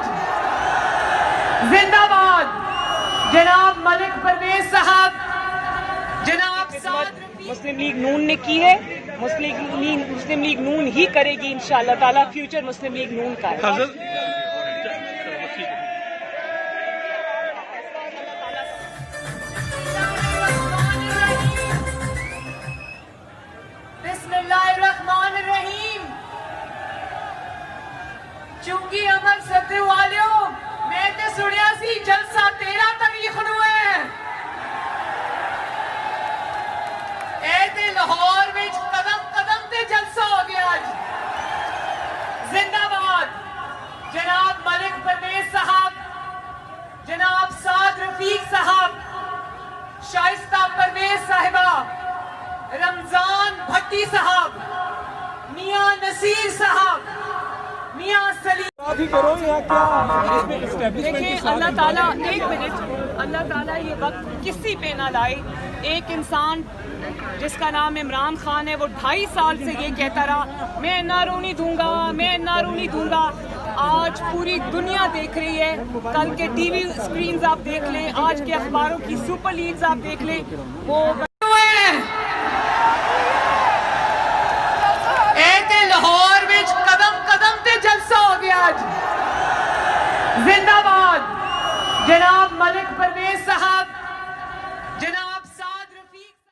आज। जिंदाबाद जनाब मलिक परवेज साहब, जनाब मुस्लिम लीग नून ने की है, मुस्लिम लीग नून ही करेगी इंशाअल्लाह ताला। फ्यूचर मुस्लिम लीग नून का है। बिस्मिल्लाहिर्रहमानिर्रहीम। चुंगी अमर सत्ते वालियो, मैं ते सुनिया सी जलसा 13 तारीख नूं है। ए ते लाहौर विच कदम कदम ते जलसा हो गया अज। जिंदाबाद जनाब मलिक परवेज साहब, जनाब साद रफीक साहब, शाइस्ता परवेज साहिबा, रमजान भट्टी साहब, मियां नसीर साहब, मियां सलीम। देखिए अल्लाह ताला, एक मिनट, अल्लाह ताला ये वक्त किसी पे ना लाए। एक इंसान जिसका नाम इमरान खान है, वो 2.5 साल से ये कहता रहा मैं एनआरओ नहीं दूंगा, मैं एनआरओ नहीं दूंगा। आज पूरी दुनिया देख रही है, कल के टीवी स्क्रीन्स आप देख लें, आज के अखबारों की सुपर लीड्स आप देख लें, वो लाहौर विच कदम कदम ते जलसा हो गया आज। जिंदाबाद जनाब मलिक परवेज साहब,